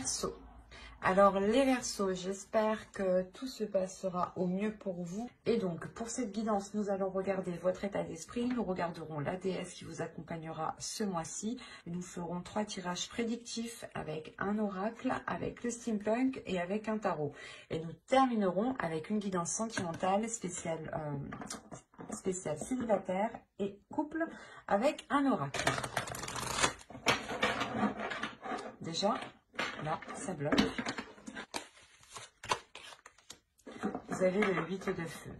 Verseaux. Alors les Verseaux, j'espère que tout se passera au mieux pour vous. Et donc pour cette guidance, nous allons regarder votre état d'esprit. Nous regarderons la déesse qui vous accompagnera ce mois-ci. Nous ferons 3 tirages prédictifs avec un oracle, avec le steampunk et avec un tarot. Et nous terminerons avec une guidance sentimentale spéciale célibataire et couple avec un oracle. Déjà, là, ça bloque. Vous avez le 8 de feu.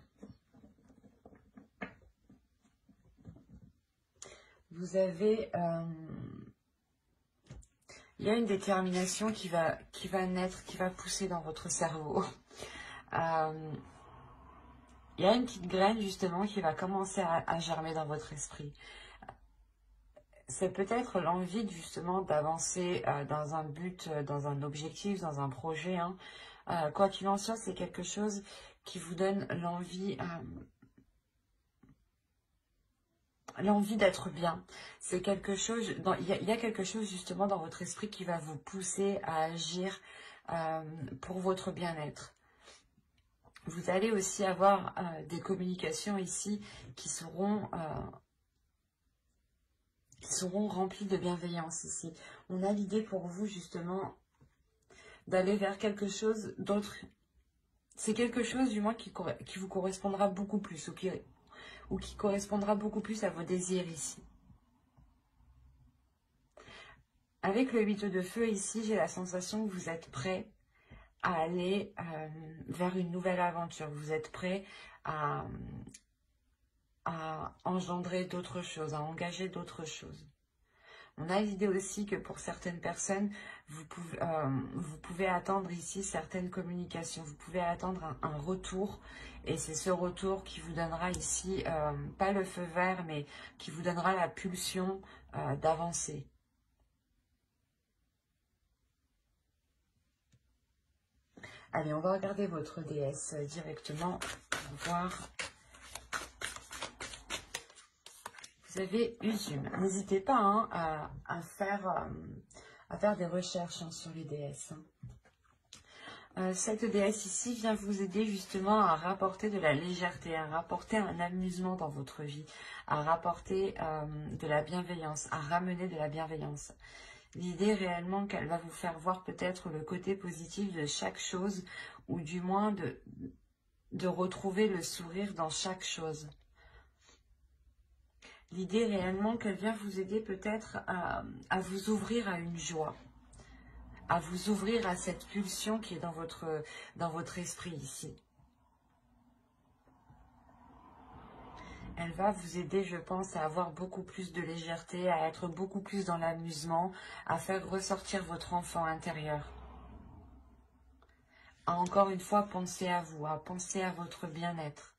Vous avez... il y a une détermination qui va naître, qui va pousser dans votre cerveau. Il y a une petite graine, justement, qui va commencer à germer dans votre esprit. C'est peut-être l'envie, justement, d'avancer dans un but, dans un objectif, dans un projet, hein. Quoi qu'il en soit, c'est quelque chose qui vous donne l'envie d'être bien. C'est quelque chose, il y a quelque chose justement dans votre esprit qui va vous pousser à agir pour votre bien-être. Vous allez aussi avoir des communications ici qui seront remplies de bienveillance ici. On a l'idée pour vous justement d'aller vers quelque chose d'autre. C'est quelque chose du moins qui vous correspondra beaucoup plus ou qui correspondra beaucoup plus à vos désirs ici. Avec le 8 de feu ici, j'ai la sensation que vous êtes prêt à aller vers une nouvelle aventure. Vous êtes prêt à engendrer d'autres choses, à engager d'autres choses. On a l'idée aussi que pour certaines personnes, vous pouvez attendre ici certaines communications. Vous pouvez attendre un retour. Et c'est ce retour qui vous donnera ici, pas le feu vert, mais qui vous donnera la pulsion d'avancer. Allez, on va regarder votre déesse directement pour voir. Vous avez Usume. N'hésitez pas hein, à faire des recherches hein, sur les déesses. Cette déesse ici vient vous aider justement à rapporter de la légèreté, à rapporter un amusement dans votre vie, à rapporter de la bienveillance, à ramener de la bienveillance. L'idée réellement qu'elle va vous faire voir peut-être le côté positif de chaque chose, ou du moins de retrouver le sourire dans chaque chose. L'idée réellement qu'elle vient vous aider peut-être à vous ouvrir à une joie, à vous ouvrir à cette pulsion qui est dans votre esprit ici. Elle va vous aider, je pense, à avoir beaucoup plus de légèreté, à être beaucoup plus dans l'amusement, à faire ressortir votre enfant intérieur. À encore une fois penser à vous, à penser à votre bien-être.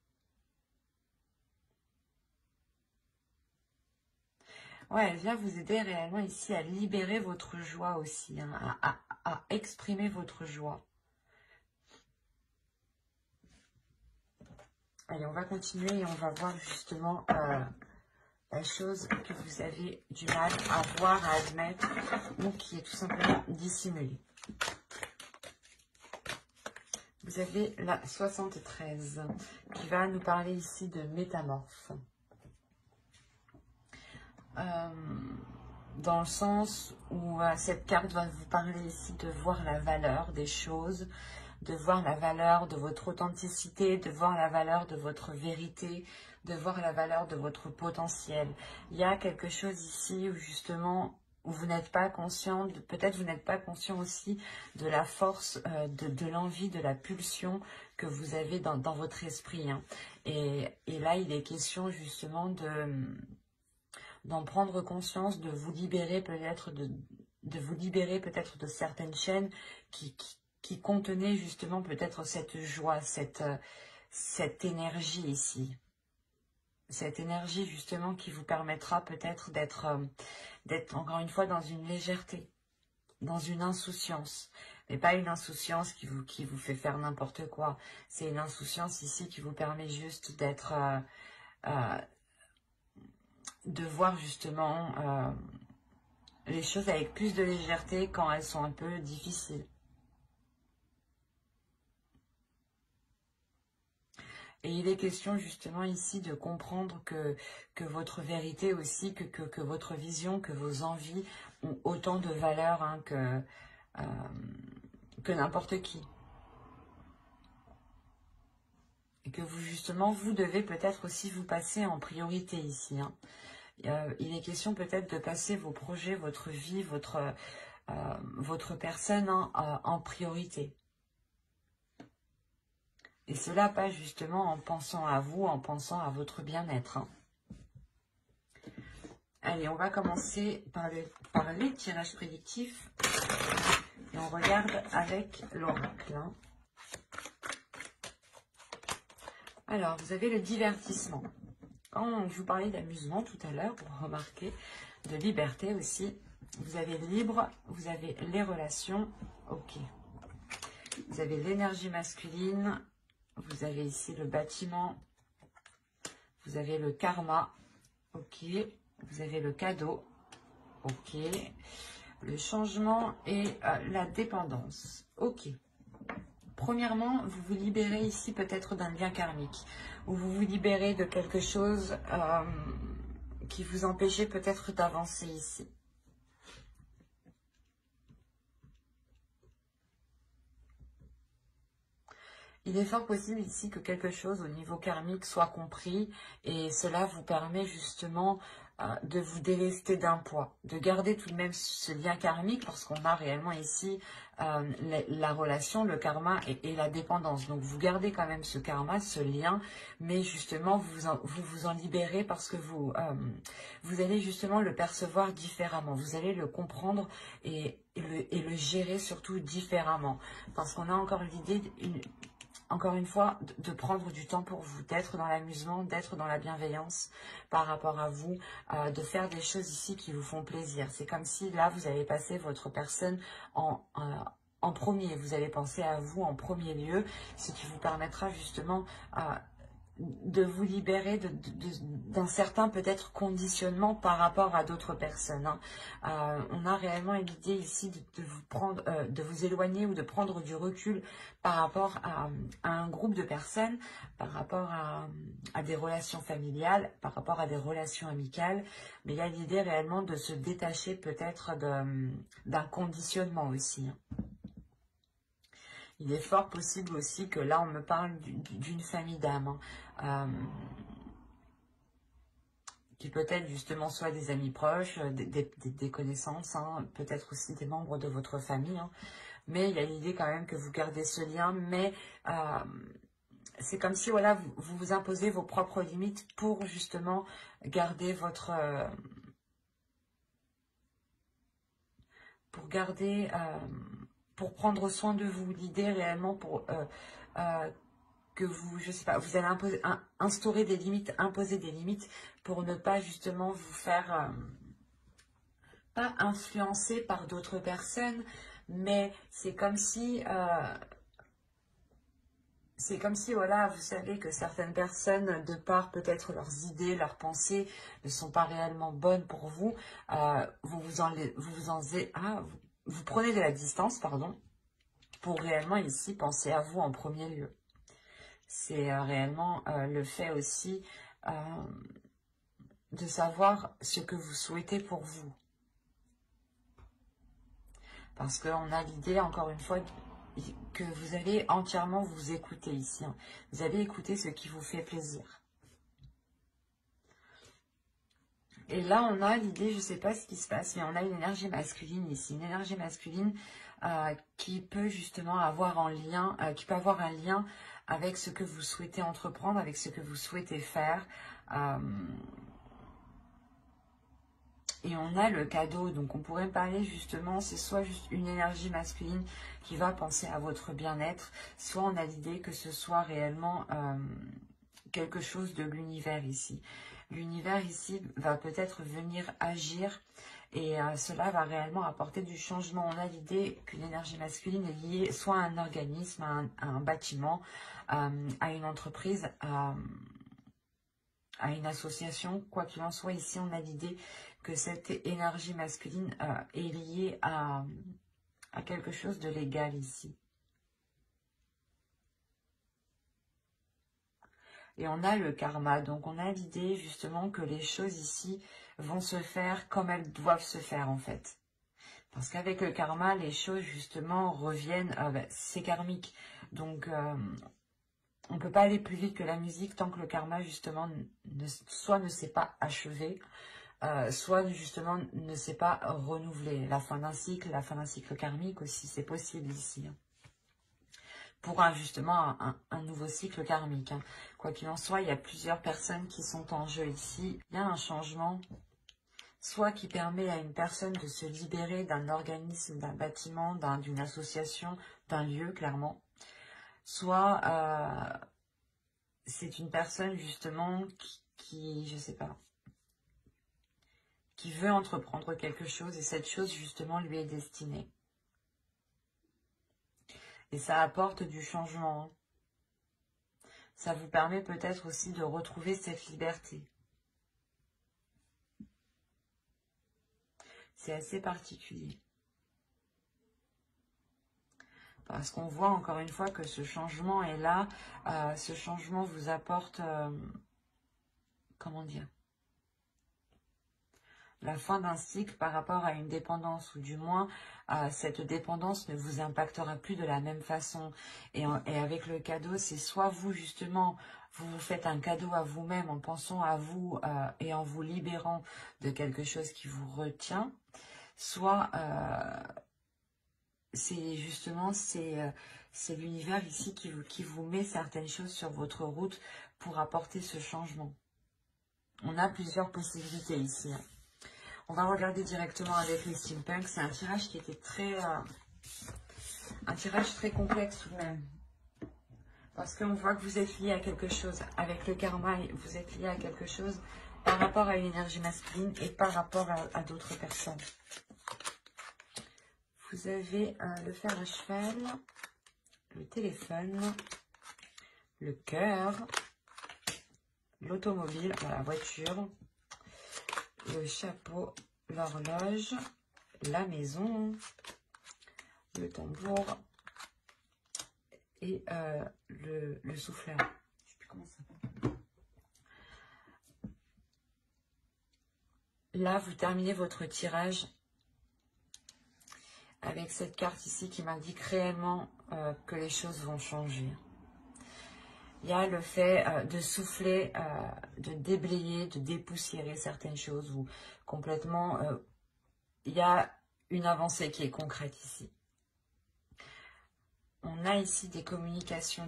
Ouais, elle vient vous aider réellement ici à libérer votre joie aussi, hein, à exprimer votre joie. Allez, on va continuer et on va voir justement la chose que vous avez du mal à voir, à admettre, ou qui est tout simplement dissimulée. Vous avez la 73 qui va nous parler ici de métamorphe. Dans le sens où cette carte va vous parler ici de voir la valeur des choses, de voir la valeur de votre authenticité, de voir la valeur de votre vérité, de voir la valeur de votre potentiel. Il y a quelque chose ici où justement, où vous n'êtes pas conscient, peut-être vous n'êtes pas conscient aussi de la force, de l'envie, de la pulsion que vous avez dans votre esprit. Hein. Et là, il est question justement d'en prendre conscience, de vous libérer peut-être de certaines chaînes qui contenaient justement peut-être cette joie, cette énergie ici. Cette énergie justement qui vous permettra peut-être d'être encore une fois dans une légèreté, dans une insouciance. Mais pas une insouciance qui vous fait faire n'importe quoi. C'est une insouciance ici qui vous permet juste d'être... de voir justement les choses avec plus de légèreté quand elles sont un peu difficiles. Et il est question justement ici de comprendre que votre vérité aussi, que votre vision, que vos envies ont autant de valeur hein, que n'importe qui. Et que vous justement, vous devez peut-être aussi vous passer en priorité ici. Hein. Il est question peut-être de passer vos projets, votre vie, votre personne hein, en priorité. Et cela pas justement en pensant à vous, en pensant à votre bien-être. Hein. Allez, on va commencer par les tirages prédictifs. Et on regarde avec l'oracle. Hein. Alors, vous avez le divertissement. Quand je vous parlais d'amusement tout à l'heure, vous remarquez, de liberté aussi. Vous avez libre, vous avez les relations. Ok. Vous avez l'énergie masculine. Vous avez ici le bâtiment. Vous avez le karma. Ok. Vous avez le cadeau. Ok. Le changement et la dépendance. Ok. Premièrement, vous vous libérez ici peut-être d'un lien karmique. Ou vous vous libérez de quelque chose qui vous empêchait peut-être d'avancer ici. Il est fort possible ici que quelque chose au niveau karmique soit compris et cela vous permet justement de vous délester d'un poids, de garder tout de même ce lien karmique parce qu'on a réellement ici la relation, le karma et la dépendance. Donc vous gardez quand même ce karma, ce lien, mais justement vous vous en libérez parce que vous allez justement le percevoir différemment, vous allez le comprendre et le gérer surtout différemment parce qu'on a encore l'idée encore une fois, de prendre du temps pour vous, d'être dans l'amusement, d'être dans la bienveillance par rapport à vous, de faire des choses ici qui vous font plaisir. C'est comme si là, vous avez passé votre personne en premier. Vous allez penser à vous en premier lieu, ce qui vous permettra justement de vous libérer d'un certain peut-être conditionnement par rapport à d'autres personnes. Hein. On a réellement l'idée ici de vous prendre, de vous éloigner ou de prendre du recul par rapport à un groupe de personnes, par rapport à des relations familiales, par rapport à des relations amicales. Mais il y a l'idée réellement de se détacher peut-être d'un conditionnement aussi. Hein. Il est fort possible aussi que là, on me parle d'une famille d'âmes, hein, qui peut-être justement soit des amis proches, des connaissances, hein, peut-être aussi des membres de votre famille. Hein. Mais il y a l'idée quand même que vous gardez ce lien, mais c'est comme si voilà, vous vous imposez vos propres limites pour justement garder votre... pour prendre soin de vous, l'idée réellement pour que vous, je sais pas, vous allez instaurer des limites, imposer des limites pour ne pas justement vous faire pas influencer par d'autres personnes, mais c'est comme si voilà, vous savez que certaines personnes, de par peut-être leurs idées, leurs pensées, ne sont pas réellement bonnes pour vous, vous prenez de la distance, pardon, pour réellement ici penser à vous en premier lieu. C'est réellement le fait aussi de savoir ce que vous souhaitez pour vous. Parce qu'on a l'idée, encore une fois, que vous allez entièrement vous écouter ici. Hein. Vous allez écouter ce qui vous fait plaisir. Et là, on a l'idée, je ne sais pas ce qui se passe, mais on a une énergie masculine ici. Une énergie masculine qui peut justement avoir un lien, avec ce que vous souhaitez entreprendre, avec ce que vous souhaitez faire. Et on a le cadeau, donc on pourrait parler justement, c'est soit juste une énergie masculine qui va penser à votre bien-être, soit on a l'idée que ce soit réellement quelque chose de l'univers ici. L'univers ici va peut-être venir agir et cela va réellement apporter du changement. On a l'idée qu'une énergie masculine est liée soit à un organisme, à un bâtiment, à une entreprise, à une association, quoi qu'il en soit. Ici, on a l'idée que cette énergie masculine est liée à quelque chose de légal ici. Et on a le karma, donc on a l'idée justement que les choses ici vont se faire comme elles doivent se faire en fait. Parce qu'avec le karma, les choses justement reviennent, c'est karmique. Donc on ne peut pas aller plus vite que la musique tant que le karma justement soit ne s'est pas achevé, soit justement ne s'est pas renouvelé. La fin d'un cycle karmique aussi, c'est possible ici. Pour justement un nouveau cycle karmique. Quoi qu'il en soit, il y a plusieurs personnes qui sont en jeu ici. Il y a un changement, soit qui permet à une personne de se libérer d'un organisme, d'un bâtiment, d'une association, d'un lieu, clairement. Soit c'est une personne justement qui, je sais pas, qui veut entreprendre quelque chose et cette chose justement lui est destinée. Et ça apporte du changement. Ça vous permet peut-être aussi de retrouver cette liberté. C'est assez particulier. Parce qu'on voit encore une fois que ce changement est là. Ce changement vous apporte, comment dire, la fin d'un cycle par rapport à une dépendance, ou du moins cette dépendance ne vous impactera plus de la même façon. Et avec le cadeau, c'est soit vous justement, vous vous faites un cadeau à vous-même en pensant à vous et en vous libérant de quelque chose qui vous retient, soit c'est justement c'est l'univers ici qui vous met certaines choses sur votre route pour apporter ce changement. On a plusieurs possibilités ici. On va regarder directement avec les steampunks. C'est un tirage qui était un tirage très complexe tout de même. Parce qu'on voit que vous êtes lié à quelque chose. Avec le karma, vous êtes lié à quelque chose par rapport à une énergie masculine et par rapport à d'autres personnes. Vous avez le fer à cheval, le téléphone, le cœur, l'automobile, la voiture, le chapeau, l'horloge, la maison, le tambour et le souffleur. Je sais plus comment ça s'appelle. Là, vous terminez votre tirage avec cette carte ici qui m'indique réellement que les choses vont changer. Il y a le fait de souffler, de déblayer, de dépoussiérer certaines choses ou complètement, il y a une avancée qui est concrète ici. On a ici des communications,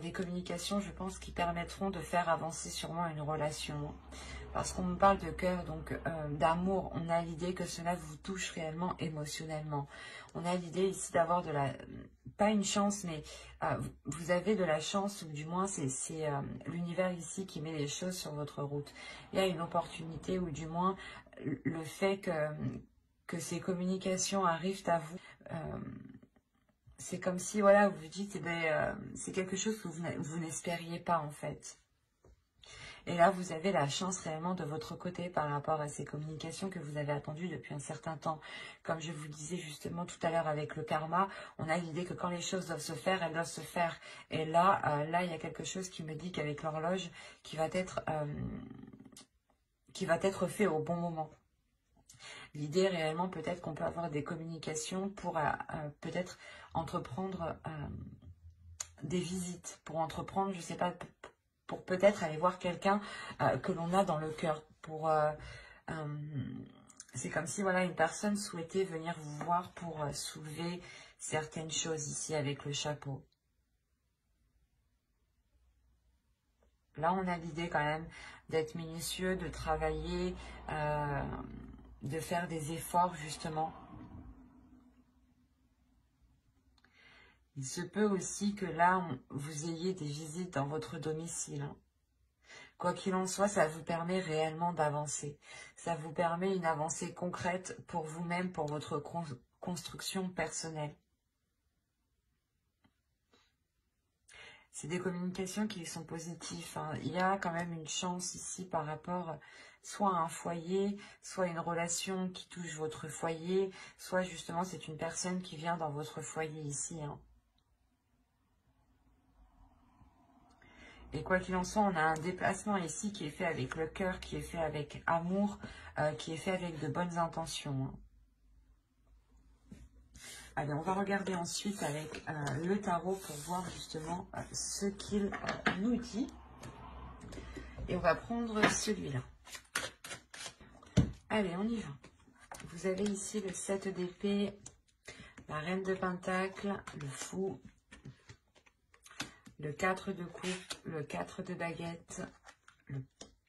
je pense, qui permettront de faire avancer sûrement une relation. Parce qu'on me parle de cœur, donc d'amour, on a l'idée que cela vous touche réellement émotionnellement. On a l'idée ici d'avoir de la... pas une chance, mais vous avez de la chance, ou du moins c'est l'univers ici qui met les choses sur votre route. Il y a une opportunité, ou du moins le fait que ces communications arrivent à vous. C'est comme si, voilà, vous vous dites, eh ben, c'est quelque chose que vous n'espériez pas en fait. Et là, vous avez la chance réellement de votre côté par rapport à ces communications que vous avez attendues depuis un certain temps. Comme je vous disais justement tout à l'heure avec le karma, on a l'idée que quand les choses doivent se faire, elles doivent se faire. Et là, il y a quelque chose qui me dit qu'avec l'horloge, qui va être fait au bon moment. L'idée réellement, peut-être qu'on peut avoir des communications pour peut-être entreprendre des visites, pour entreprendre, je sais pas, pour peut-être aller voir quelqu'un que l'on a dans le cœur. C'est comme si voilà une personne souhaitait venir vous voir pour soulever certaines choses ici avec le chapeau. Là, on a l'idée quand même d'être minutieux, de travailler, de faire des efforts justement. Il se peut aussi que là, vous ayez des visites dans votre domicile. Hein. Quoi qu'il en soit, ça vous permet réellement d'avancer. Ça vous permet une avancée concrète pour vous-même, pour votre construction personnelle. C'est des communications qui sont positives, hein. Il y a quand même une chance ici par rapport soit à un foyer, soit une relation qui touche votre foyer, soit justement c'est une personne qui vient dans votre foyer ici, hein. Et quoi qu'il en soit, on a un déplacement ici qui est fait avec le cœur, qui est fait avec amour, qui est fait avec de bonnes intentions, hein. Allez, on va regarder ensuite avec le tarot pour voir justement ce qu'il nous dit. Et on va prendre celui-là. Allez, on y va. Vous avez ici le 7 d'épée, la reine de pentacle, le fou, le 4 de coupe, le 4 de baguette,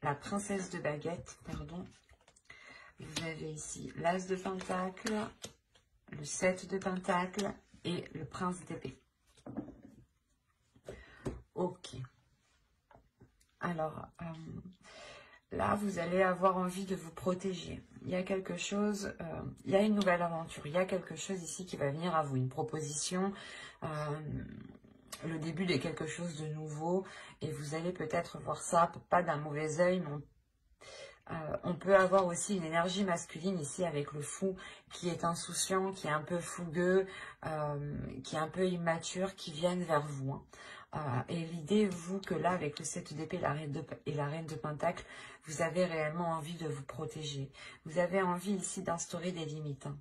la princesse de baguette, pardon. Vous avez ici l'as de pentacle, le 7 de pentacle et le prince d'épée. Ok. Alors, là, vous allez avoir envie de vous protéger. Il y a quelque chose, il y a une nouvelle aventure. Il y a quelque chose ici qui va venir à vous, une proposition, le début de quelque chose de nouveau. Et vous allez peut-être voir ça, pas d'un mauvais œil, mais on peut avoir aussi une énergie masculine ici avec le fou qui est insouciant, qui est un peu fougueux, qui est un peu immature, qui viennent vers vous, hein. Et l'idée, vous, que là, avec le 7 d'épée et la reine de pentacle, vous avez réellement envie de vous protéger. Vous avez envie ici d'instaurer des limites, hein.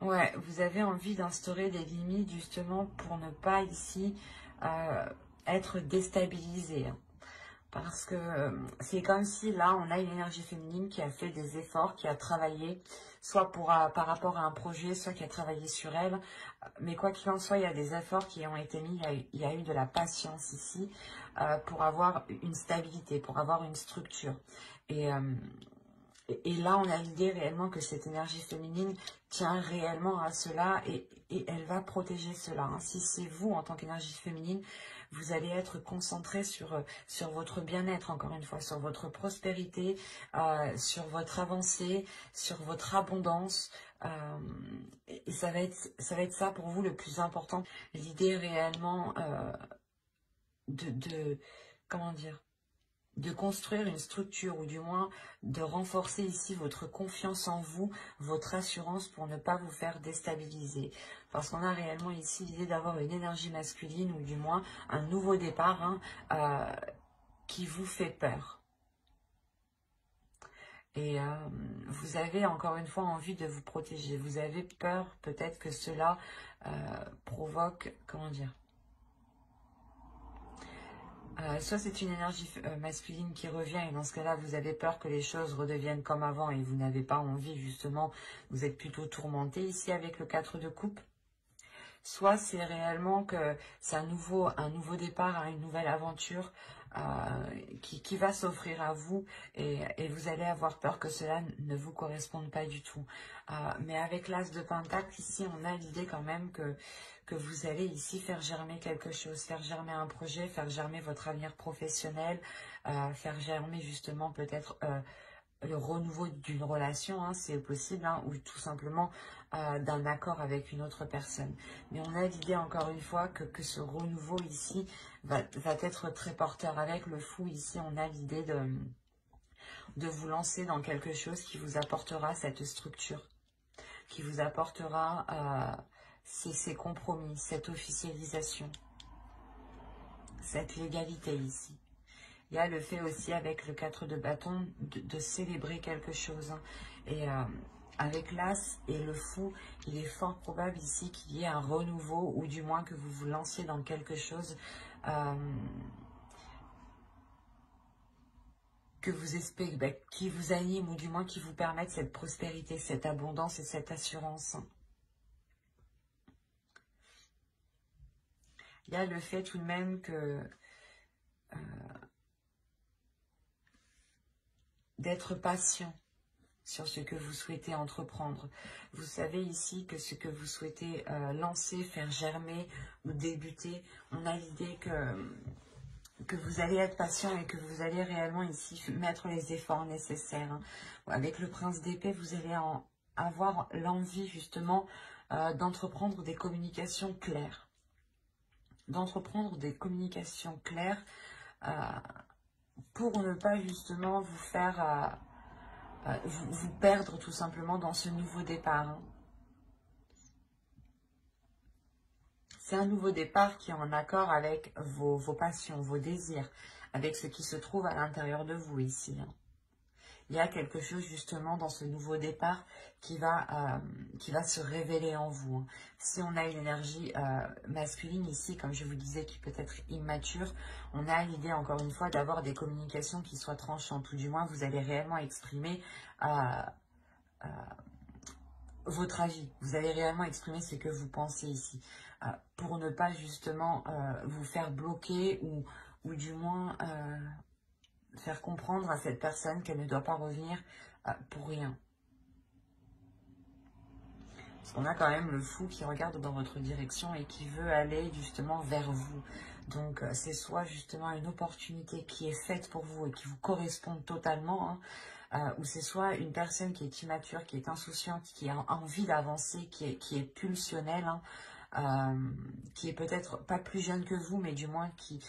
Ouais, vous avez envie d'instaurer des limites justement pour ne pas ici être déstabilisé, hein. Parce que c'est comme si là, on a une énergie féminine qui a fait des efforts, qui a travaillé, soit par rapport à un projet, soit qui a travaillé sur elle. Mais quoi qu'il en soit, il y a des efforts qui ont été mis, il y a eu de la patience ici pour avoir une stabilité, pour avoir une structure. Et là, on a l'idée réellement que cette énergie féminine tient réellement à cela et elle va protéger cela, hein. Si c'est vous, en tant qu'énergie féminine, vous allez être concentré sur votre bien-être, encore une fois, sur votre prospérité, sur votre avancée, sur votre abondance. Et ça va être ça pour vous le plus important. L'idée réellement comment dire, de construire une structure ou du moins de renforcer ici votre confiance en vous, votre assurance pour ne pas vous faire déstabiliser. Parce qu'on a réellement ici l'idée d'avoir une énergie masculine ou du moins un nouveau départ, hein, qui vous fait peur. Et vous avez encore une fois envie de vous protéger. Vous avez peur peut-être que cela provoque, comment dire, soit c'est une énergie masculine qui revient et dans ce cas-là, vous avez peur que les choses redeviennent comme avant et vous n'avez pas envie, justement, vous êtes plutôt tourmenté ici avec le 4 de coupe. Soit c'est réellement que c'est un nouveau départ, une nouvelle aventure qui va s'offrir à vous et vous allez avoir peur que cela ne vous corresponde pas du tout. Mais avec l'as de pentacle, ici, on a l'idée quand même que vous allez ici faire germer quelque chose, faire germer un projet, faire germer votre avenir professionnel, faire germer justement peut-être le renouveau d'une relation, hein, c'est possible, hein, ou tout simplement d'un accord avec une autre personne. Mais on a l'idée encore une fois que ce renouveau ici va être très porteur. Avec le fou ici, on a l'idée de vous lancer dans quelque chose qui vous apportera cette structure, qui vous apportera ces compromis, cette officialisation, cette légalité ici. Il y a le fait aussi avec le 4 de bâton de célébrer quelque chose, hein. Et avec l'as et le fou, il est fort probable ici qu'il y ait un renouveau ou du moins que vous vous lanciez dans quelque chose que vous espérez, qui vous anime ou du moins qui vous permette cette prospérité, cette abondance et cette assurance. Il y a le fait tout de même que d'être patient sur ce que vous souhaitez entreprendre. Vous savez ici que ce que vous souhaitez lancer, faire germer ou débuter, on a l'idée que vous allez être patient et que vous allez réellement ici mettre les efforts nécessaires, hein. Avec le prince d'épée, vous allez avoir l'envie justement d'entreprendre des communications claires. D'entreprendre des communications claires pour ne pas justement vous faire vous perdre tout simplement dans ce nouveau départ. Hein. C'est un nouveau départ qui est en accord avec vos passions, vos désirs, avec ce qui se trouve à l'intérieur de vous ici. Hein. Il y a quelque chose justement dans ce nouveau départ qui va se révéler en vous. Hein. Si on a une énergie masculine ici, comme je vous disais, qui peut être immature, on a l'idée encore une fois d'avoir des communications qui soient tranchantes, ou du moins vous allez réellement exprimer votre avis. Vous allez réellement exprimer ce que vous pensez ici, pour ne pas justement vous faire bloquer ou du moins faire comprendre à cette personne qu'elle ne doit pas revenir pour rien. Parce qu'on a quand même le fou qui regarde dans votre direction et qui veut aller justement vers vous. Donc c'est soit justement une opportunité qui est faite pour vous et qui vous correspond totalement, hein, ou c'est soit une personne qui est immature, qui est insouciante, qui a envie d'avancer, qui est pulsionnelle, hein, qui est peut-être pas plus jeune que vous, mais du moins qui...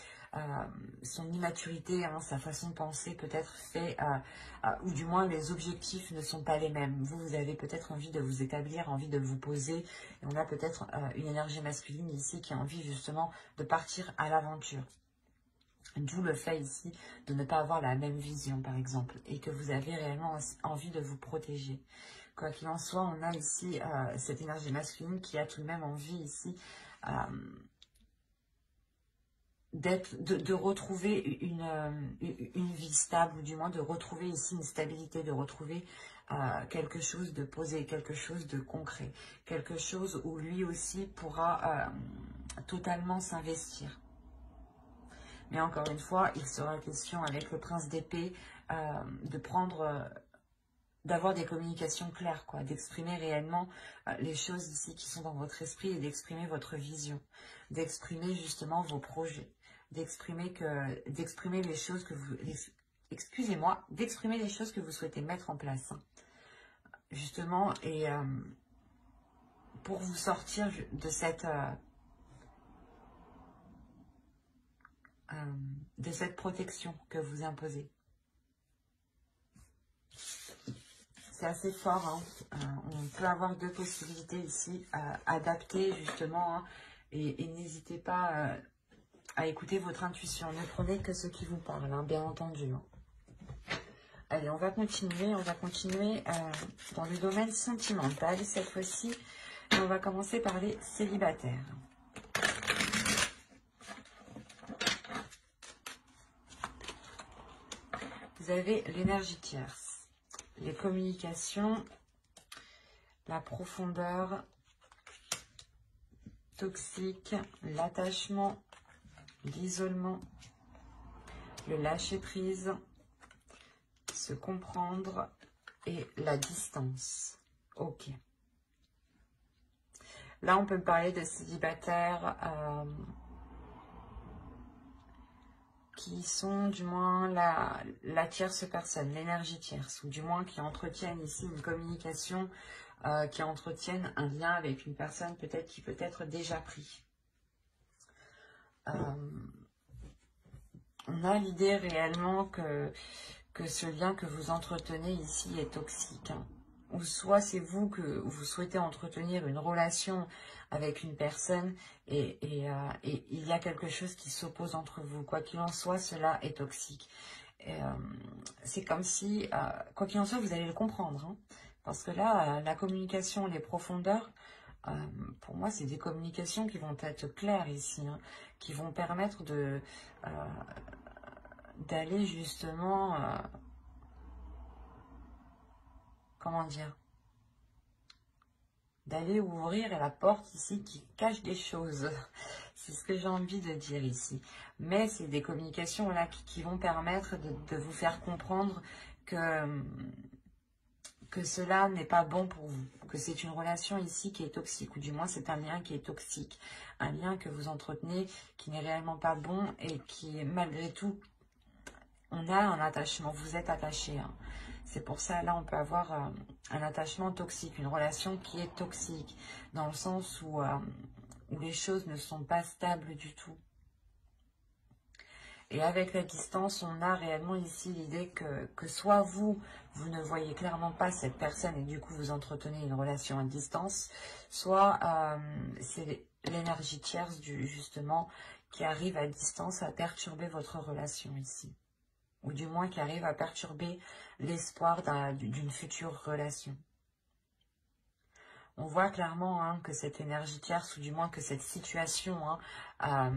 son immaturité, hein, sa façon de penser peut-être fait, ou du moins les objectifs ne sont pas les mêmes. Vous avez peut-être envie de vous établir, envie de vous poser, et on a peut-être une énergie masculine ici qui a envie justement de partir à l'aventure. D'où le fait ici de ne pas avoir la même vision par exemple, et que vous avez réellement envie de vous protéger. Quoi qu'il en soit, on a ici cette énergie masculine qui a tout de même envie ici de retrouver une vie stable, ou du moins de retrouver ici une stabilité, de retrouver quelque chose de posé, quelque chose de concret, quelque chose où lui aussi pourra totalement s'investir. Mais encore une fois, il sera question avec le prince d'épée d'avoir des communications claires, quoi, d'exprimer réellement les choses ici qui sont dans votre esprit et d'exprimer votre vision, d'exprimer justement vos projets, d'exprimer les choses que vous... Excusez-moi, d'exprimer les choses que vous souhaitez mettre en place, hein, justement, et pour vous sortir de cette protection que vous imposez. C'est assez fort, hein. On peut avoir deux possibilités ici, adapter justement, hein, et n'hésitez pas à écouter votre intuition. Ne prenez que ce qui vous parle, hein, bien entendu. Hein. Allez, on va continuer dans le domaine sentimental cette fois-ci. On va commencer par les célibataires. Vous avez l'énergie tierce, les communications, la profondeur, toxique, l'attachement, l'isolement, le lâcher-prise, se comprendre et la distance. Ok. Là, on peut parler de célibataires qui sont du moins la tierce personne, l'énergie tierce, ou du moins qui entretiennent ici une communication, qui entretiennent un lien avec une personne peut-être qui peut être déjà pris. On a l'idée réellement que ce lien que vous entretenez ici est toxique, hein. Ou soit c'est vous que vous souhaitez entretenir une relation avec une personne et il y a quelque chose qui s'oppose entre vous. Quoi qu'il en soit, cela est toxique. C'est comme si, quoi qu'il en soit, vous allez le comprendre, hein, parce que là, la communication, les profondeurs, pour moi, c'est des communications qui vont être claires ici, hein, qui vont permettre d'aller justement... comment dire, d'aller ouvrir la porte ici qui cache des choses. C'est ce que j'ai envie de dire ici. Mais c'est des communications là qui vont permettre de vous faire comprendre que cela n'est pas bon pour vous. Que c'est une relation ici qui est toxique. Ou du moins c'est un lien qui est toxique. Un lien que vous entretenez qui n'est réellement pas bon et qui malgré tout, on a un attachement. Vous êtes attaché, hein. C'est pour ça, là, on peut avoir un attachement toxique, une relation qui est toxique, dans le sens où les choses ne sont pas stables du tout. Et avec la distance, on a réellement ici l'idée que soit vous ne voyez clairement pas cette personne et du coup vous entretenez une relation à distance, soit c'est l'énergie tierce justement qui arrive à distance à perturber votre relation ici. Ou du moins qui arrive à perturber l'espoir d'une future relation. On voit clairement hein, que cette énergie tierce, ou du moins que cette situation hein,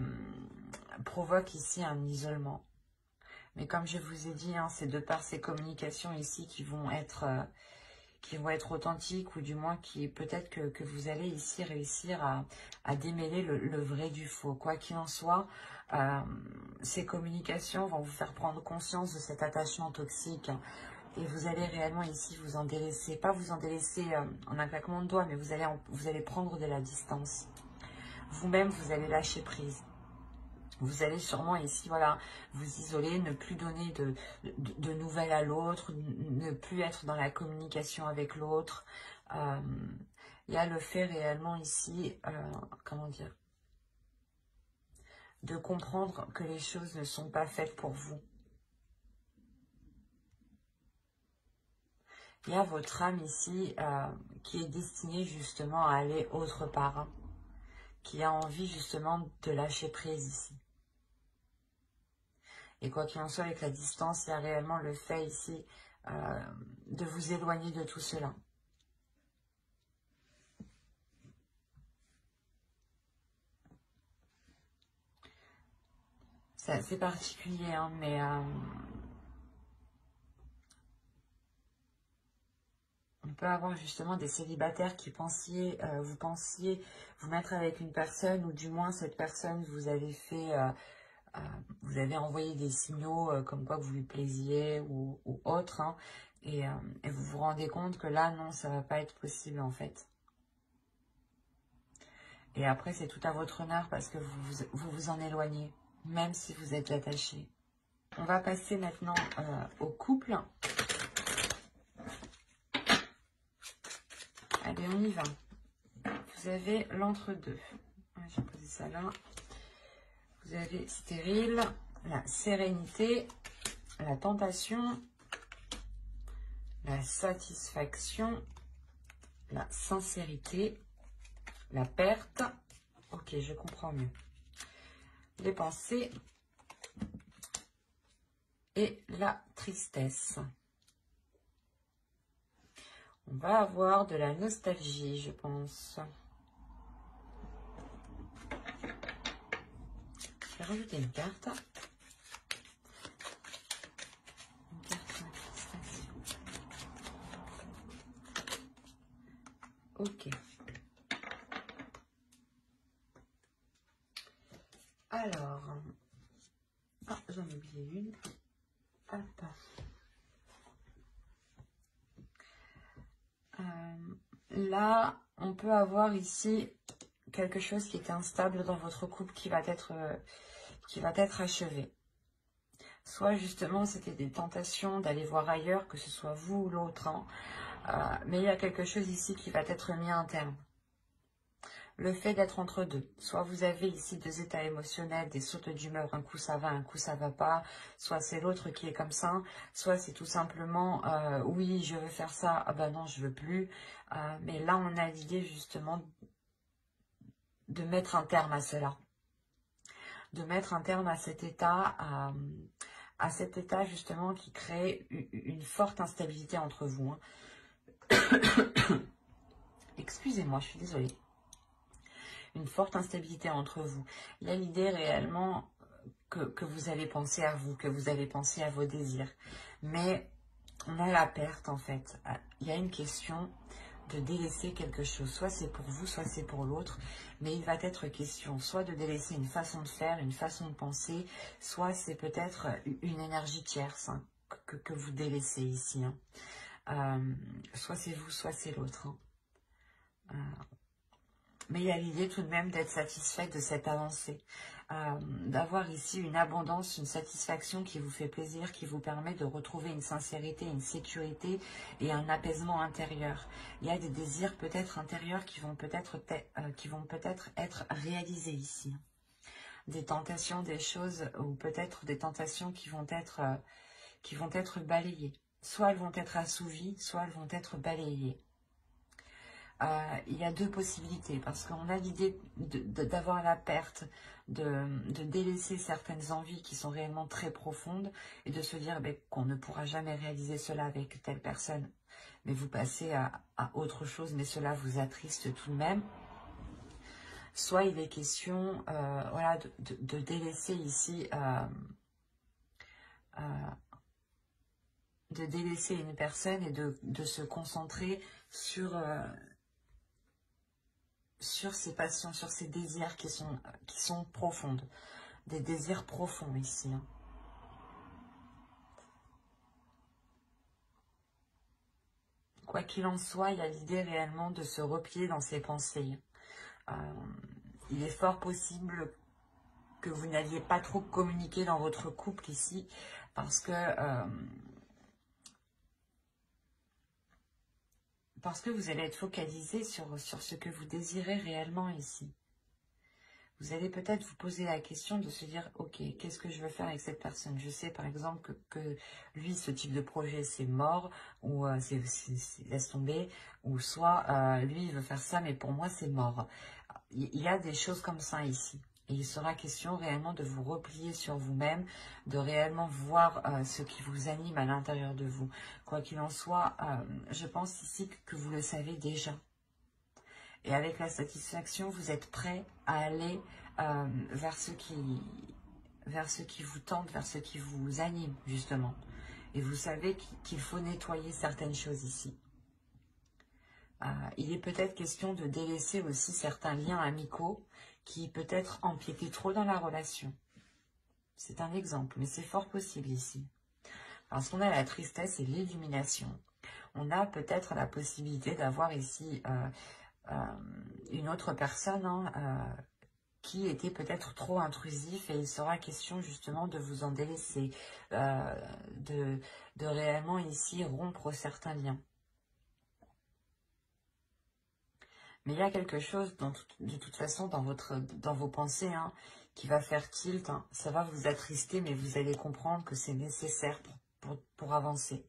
provoque ici un isolement. Mais comme je vous ai dit, hein, c'est de par ces communications ici qui vont être authentiques, ou du moins qui peut-être que vous allez ici réussir à démêler le vrai du faux. Quoi qu'il en soit, ces communications vont vous faire prendre conscience de cet attachement toxique. Et vous allez réellement ici vous en délaisser. Pas vous en délaisser en un claquement de doigts, mais vous allez prendre de la distance. Vous-même, vous allez lâcher prise. Vous allez sûrement ici, voilà, vous isoler, ne plus donner de nouvelles à l'autre, ne plus être dans la communication avec l'autre. Il y a le fait réellement ici, comment dire, de comprendre que les choses ne sont pas faites pour vous. Il y a votre âme ici qui est destinée justement à aller autre part, hein, qui a envie justement de lâcher prise ici. Et quoi qu'il en soit, avec la distance, il y a réellement le fait ici de vous éloigner de tout cela. C'est assez particulier, hein, mais on peut avoir justement des célibataires qui vous pensiez vous mettre avec une personne, ou du moins cette personne vous avez fait... vous avez envoyé des signaux comme quoi vous lui plaisiez ou autre, hein, et vous vous rendez compte que là, non, ça va pas être possible en fait. Et après, c'est tout à votre honneur parce que vous en éloignez, même si vous êtes attaché. On va passer maintenant au couple. Allez, on y va. Vous avez l'entre-deux. J'ai posé ça là. Vous avez stérile, la sérénité, la tentation, la satisfaction, la sincérité, la perte. Ok, je comprends mieux. Les pensées et la tristesse. On va avoir de la nostalgie, je pense. Je vais rajouter une carte. Une carte manifestation. Ok. Alors. Ah, j'en ai oublié une. Hop. Là, on peut avoir ici quelque chose qui est instable dans votre couple qui va être achevé. Soit justement, c'était des tentations d'aller voir ailleurs, que ce soit vous ou l'autre, hein. Mais il y a quelque chose ici qui va être mis à un terme. Le fait d'être entre deux. Soit vous avez ici deux états émotionnels, des sautes d'humeur, un coup ça va, un coup ça va pas. Soit c'est l'autre qui est comme ça. Soit c'est tout simplement, oui, je veux faire ça, ah ben non, je veux plus. Mais là, on a l'idée justement de mettre un terme à cela. De mettre un terme à cet état, justement qui crée une forte instabilité entre vous. Hein. Excusez-moi, je suis désolée. Une forte instabilité entre vous. Il y a l'idée réellement que vous allez penser à vous, que vous allez penser à vos désirs. Mais on a la perte en fait. Il y a une question de délaisser quelque chose. Soit c'est pour vous, soit c'est pour l'autre. Mais il va être question soit de délaisser une façon de faire, une façon de penser, soit c'est peut-être une énergie tierce hein, que vous délaissez ici. Hein. Soit c'est vous, soit c'est l'autre. Hein. Mais il y a l'idée tout de même d'être satisfait de cette avancée, d'avoir ici une abondance, une satisfaction qui vous fait plaisir, qui vous permet de retrouver une sincérité, une sécurité et un apaisement intérieur. Il y a des désirs peut-être intérieurs qui vont peut-être être réalisés ici. Des tentations, des choses, ou peut-être des tentations qui vont être balayées. Soit elles vont être assouvies, soit elles vont être balayées. Il y a deux possibilités, parce qu'on a l'idée d'avoir la perte, de délaisser certaines envies qui sont réellement très profondes, et de se dire qu'on ne pourra jamais réaliser cela avec telle personne, mais vous passez à autre chose, mais cela vous attriste tout de même. Soit il est question voilà, de délaisser ici, de délaisser une personne et de se concentrer sur ces passions, sur ces désirs qui sont profondes. Des désirs profonds ici. Hein. Quoi qu'il en soit, il y a l'idée réellement de se replier dans ses pensées. Il est fort possible que vous n'alliez pas trop communiquer dans votre couple ici, parce que vous allez être focalisé sur ce que vous désirez réellement ici. Vous allez peut-être vous poser la question de se dire, ok, qu'est-ce que je veux faire avec cette personne? Je sais par exemple que lui, ce type de projet, c'est mort, ou laisse tomber, ou soit lui, il veut faire ça, mais pour moi, c'est mort. Il y a des choses comme ça ici. Et il sera question réellement de vous replier sur vous-même, de réellement voir ce qui vous anime à l'intérieur de vous. Quoi qu'il en soit, je pense ici que vous le savez déjà. Et avec la satisfaction, vous êtes prêt à aller vers ce qui vous tente, vers ce qui vous anime, justement. Et vous savez qu'il faut nettoyer certaines choses ici. Il est peut-être question de délaisser aussi certains liens amicaux qui peut-être empiétaient trop dans la relation. C'est un exemple, mais c'est fort possible ici. Parce qu'on a la tristesse et l'illumination. On a peut-être la possibilité d'avoir ici une autre personne qui était peut-être trop intrusif, et il sera question justement de vous en délaisser, de réellement ici rompre certains liens. Mais il y a quelque chose, de toute façon, dans vos pensées, qui va faire tilt. Ça va vous attrister, mais vous allez comprendre que c'est nécessaire pour avancer.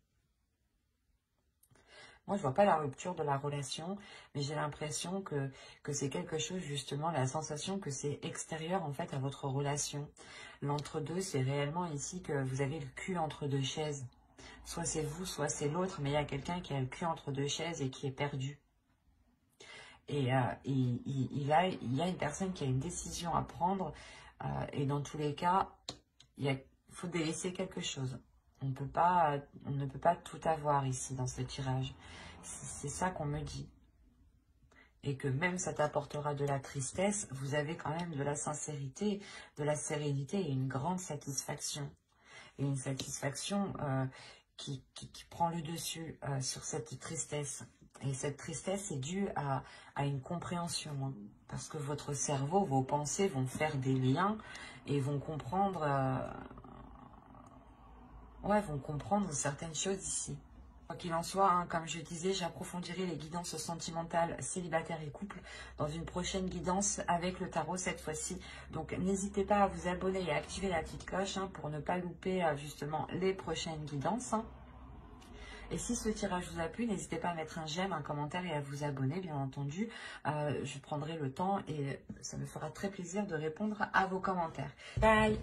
Moi, je vois pas la rupture de la relation, mais j'ai l'impression que c'est quelque chose, justement, la sensation que c'est extérieur, en fait, à votre relation. L'entre-deux, c'est réellement ici que vous avez le cul entre deux chaises. Soit c'est vous, soit c'est l'autre, mais il y a quelqu'un qui a le cul entre deux chaises et qui est perdu. Et il y a une personne qui a une décision à prendre, et dans tous les cas, il faut délaisser quelque chose. On ne peut pas tout avoir ici dans ce tirage. C'est ça qu'on me dit. Et que même ça t'apportera de la tristesse, vous avez quand même de la sincérité, de la sérénité et une grande satisfaction. Et une satisfaction qui prend le dessus sur cette tristesse. Et cette tristesse est due à une compréhension. Parce que votre cerveau, vos pensées vont faire des liens et vont comprendre... vont comprendre certaines choses ici. Quoi qu'il en soit, comme je disais, j'approfondirai les guidances sentimentales, célibataires et couple dans une prochaine guidance avec le tarot cette fois-ci. Donc n'hésitez pas à vous abonner et à activer la petite cloche pour ne pas louper justement les prochaines guidances. Et si ce tirage vous a plu, n'hésitez pas à mettre un j'aime, un commentaire et à vous abonner, bien entendu. Je prendrai le temps et ça me fera très plaisir de répondre à vos commentaires. Bye!